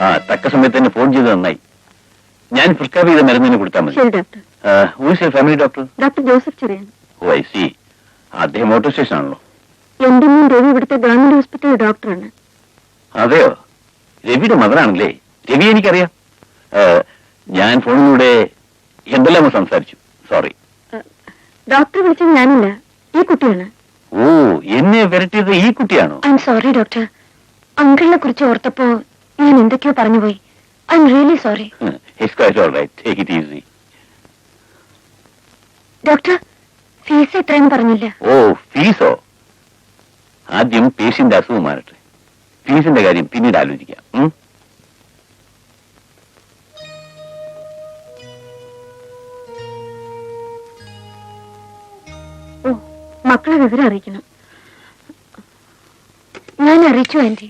ആ തക്ക സമയത്ത് തന്നെ ഫോൺ ചെയ്ത് നന്നായി. ഞാൻ പ്രിസ്ക്രൈബ് ചെയ്ത മരുന്നിന് കൊടുത്താൽ മതി. Family doctor? Doctor Joseph Cherian. Oh I see. അദ്ദേഹം മോട്ടോർ സ്റ്റേഷൻ ആണല്ലോ. എന്റെ മോൻ രവി ഇവിടുത്തെ ഗവൺമെന്റ് ഹോസ്പിറ്റലിലെ ഡോക്ടറാണ്. അതെയോ? രവിയുടെ മകനാണല്ലേ? രവി എനിക്കറിയാം. ഞാൻ ഫോണിലൂടെ എന്തെല്ലാം സംസാരിച്ചു. സോറി. ഡോക്ടർ വിളിച്ചത് ഞാനില്ല, ഈ കുട്ടിയാണ്. ഓ, എന്നെ വരട്ടിയത് ഈ കുട്ടിയാണോ? I'm sorry doctor. അങ്കിളിനെ കുറിച്ച് ഓർത്തപ്പോ ഞാൻ എന്തൊക്കെയോ പറഞ്ഞുപോയി. I'm really sorry. Doctor, fees എത്രയെന്ന് പറഞ്ഞില്ല. ഓ, ഫീസോ? ആദ്യം പേഷ്യന്റ് അസുഖം മാറട്ടെ. ഫീസിന്റെ കാര്യം പിന്നീട് ആലോചിക്കാം. ഓ, മക്കളെ വിവരം അറിയിക്കണം. ഞാൻ അറിയിച്ചു ആന്റി.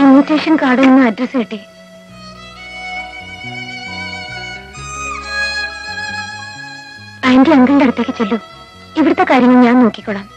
ഇൻവിറ്റേഷൻ കാർഡിൽ നിന്ന് അഡ്രസ് കിട്ടി. ആന്റി അങ്കിളിന്റെ അടുത്തേക്ക് ചെല്ലൂ. ഇവിടുത്തെ കാര്യങ്ങൾ ഞാൻ നോക്കിക്കോളാം.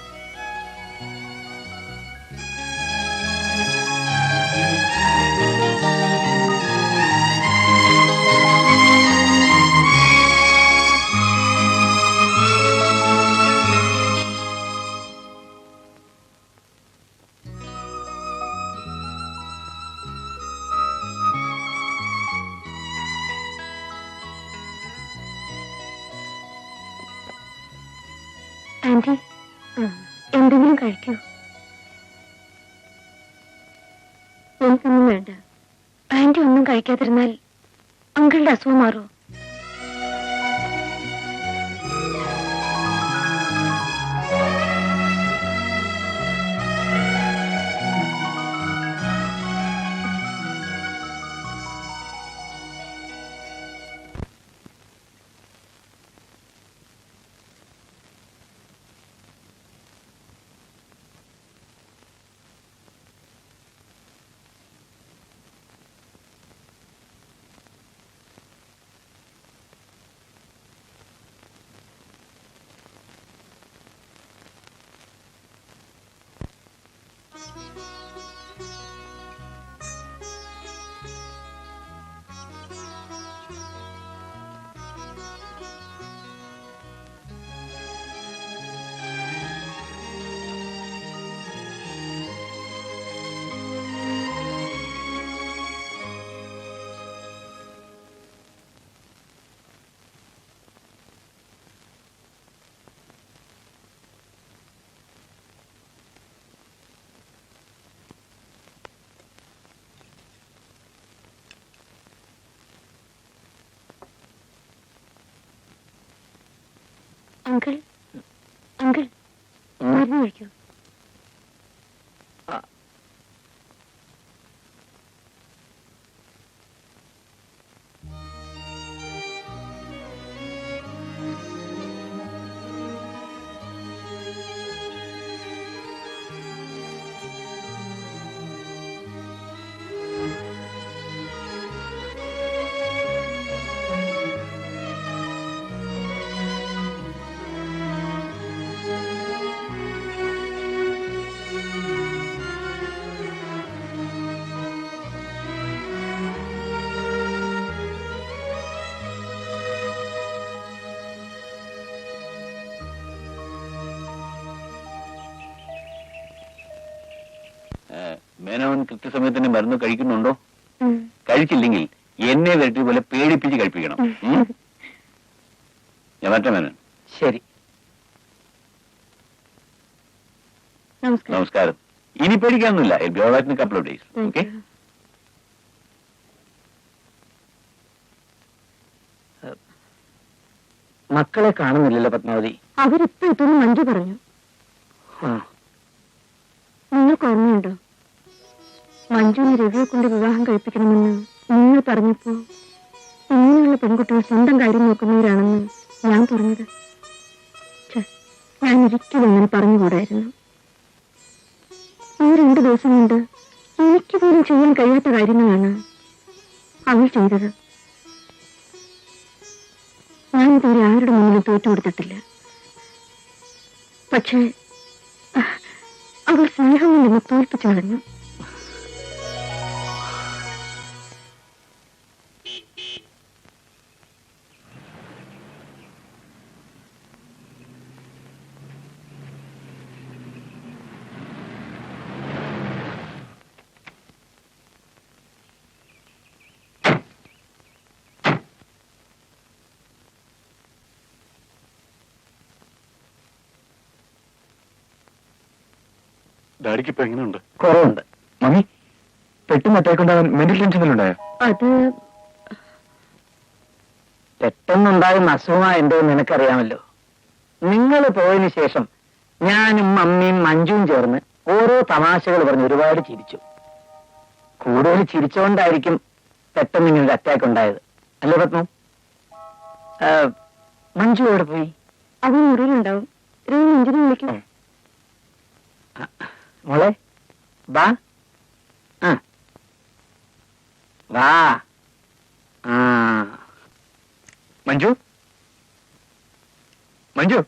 ആന്റി, എന്തെങ്കിലും കഴിക്കൂ. എനിക്കൊന്നും വേണ്ട. ആന്റി ഒന്നും കഴിക്കാതിരുന്നാൽ അങ്കിളുടെ അസുഖം മാറുമോ? അങ്കിൾ, അങ്കിൾ, മരുന്ന് കഴിക്കൂ. മേനോൻ കൃത്യസമയത്തിന് മരുന്ന് കഴിക്കുന്നുണ്ടോ? കഴിച്ചില്ലെങ്കിൽ എന്നെ വരട്ടി പോലെ പേടിപ്പിച്ച് കഴിപ്പിക്കണം. ഞാൻ മറ്റേ മേനോൻ. ശരി, നമസ്കാരം. ഇനി പേടിക്കാനൊന്നുമില്ല. Couple of days. ഓക്കെ. മക്കളെ കാണുന്നില്ലല്ലോ പത്മാവതി. അവരിപ്പോ എത്തുന്നു മഞ്ജു പറഞ്ഞു. നിങ്ങൾക്ക് ഓർമ്മയുണ്ടോ, മഞ്ജുവിനെ രവിയെ കൊണ്ട് വിവാഹം കഴിപ്പിക്കണമെന്ന് നിങ്ങൾ പറഞ്ഞപ്പോ ഇങ്ങനെയുള്ള പെൺകുട്ടികൾ സ്വന്തം കാര്യം നോക്കുന്നവരാണെന്ന് ഞാൻ പറഞ്ഞത്? ഞാൻ ഒരിക്കലും അങ്ങനെ പറഞ്ഞുകൂടായിരുന്നു. ഈ 2 ദിവസം കൊണ്ട് എനിക്ക് പോലും ചെയ്യാൻ കഴിയാത്ത കാര്യങ്ങളാണ് അവൾ ചെയ്തത്. ഞാൻ ഇതുവരെ ആരുടെ മുന്നിലും തോറ്റുകൊടുത്തിട്ടില്ല. പക്ഷേ അവൾ സ്നേഹം കൊണ്ട് തോൽപ്പിച്ചു കളഞ്ഞു. ഡാഡിക്ക് ഇപ്പൊ എങ്ങനെയുണ്ട്? കുറവുണ്ട്. മമ്മി, പെട്ടെന്ന് അറ്റാക്ക് ഉണ്ടാകാൻ മെന്റൽ ടെൻഷൻ ഉണ്ടായോ? അത് പെട്ടെന്നുണ്ടാകുന്ന അസുഖമാ എന്തോ നിനക്കറിയാമല്ലോ. നിങ്ങൾ പോയതിനു ശേഷം ഞാനും മമ്മിയും മഞ്ജുവും ചേർന്ന് ഓരോ തമാശകൾ പറഞ്ഞ് ഒരുപാട് ചിരിച്ചു. കൂടുതൽ ചിരിച്ചുകൊണ്ടായിരിക്കും പെട്ടെന്ന് ഇങ്ങനെ ഒരു അറ്റാക്ക് ഉണ്ടായത്, അല്ലേ പത്മ? മഞ്ജു എവിടെ പോയി? അവൻ മുറിയിലുണ്ടാവും. മഞ്ജുനെ വിളിക്കും. മോളെ വാ. ആ വാ. ആ മഞ്ജു, മഞ്ജു,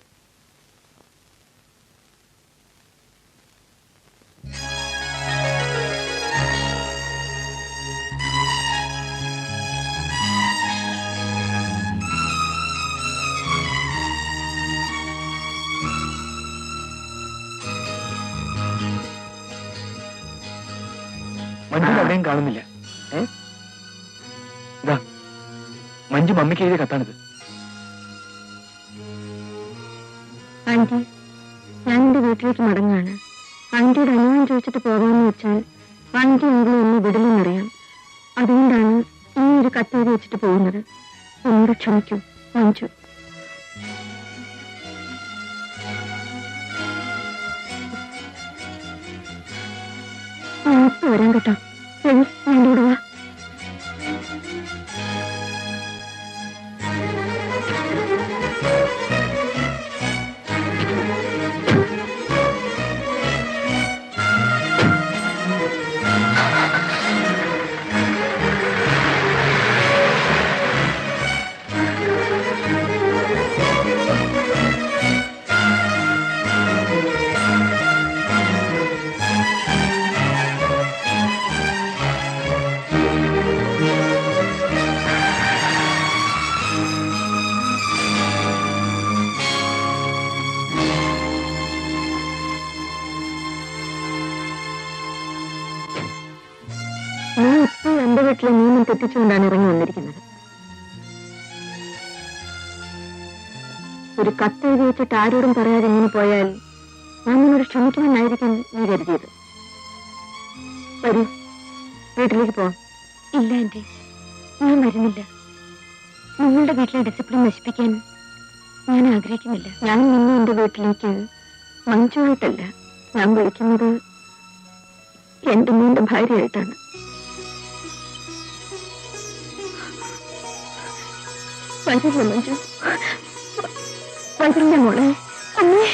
മഞ്ജു എവിടെയും കാണുന്നില്ല. ഇതാ മഞ്ജു മമ്മിക്ക് എഴുതിയ കത്താണിത്. ആന്റി, ഞാൻ എന്റെ വീട്ടിലേക്ക് മടങ്ങാണ്. ആന്റിയുടെ അനുഭവം ചോദിച്ചിട്ട് പോകാമെന്ന് വെച്ചാൽ ആന്റി എങ്കിലും എന്നെ വിടില്ലെന്നറിയാം. അതുകൊണ്ടാണ് ഈ ഒരു കത്തെഴുതി വെച്ചിട്ട് പോകുന്നത്. എന്നോട് ക്ഷമിക്കൂ മഞ്ജു. ഞാൻ ഇപ്പൊ വരാൻ കേട്ടോ. ഞാൻ കൂടെ വാ. ഞാൻ ഇപ്പോൾ എന്റെ വീട്ടിലെ നിയമം തെറ്റിച്ചുകൊണ്ടാണ് ഇറങ്ങി വന്നിരിക്കുന്നത്. ഒരു കത്തെഴുതി വെച്ചിട്ട് ആരോടും പറയാതെ ഇങ്ങനെ പോയാൽ ഞാൻ നിന്നോട് ക്ഷമിക്കുമെന്നായിരിക്കും നീ കരുതിയത്. വരൂ, വീട്ടിലേക്ക് പോവാം. ഇല്ല ആന്റി, ഞാൻ വരുന്നില്ല. നിങ്ങളുടെ വീട്ടിലെ ഡിസിപ്ലിൻ നശിപ്പിക്കാൻ ഞാൻ ആഗ്രഹിക്കുന്നില്ല. ഞാൻ നിന്നെ എന്റെ വീട്ടിലേക്ക് മഞ്ജുവായിട്ടല്ല, ഞാൻ വിളിക്കുന്നത് എന്റെ മോന്റെ ഭാര്യയായിട്ടാണ്. വരില്ല മഞ്ജു, വരില്ല മോളെ. അമ്മേ.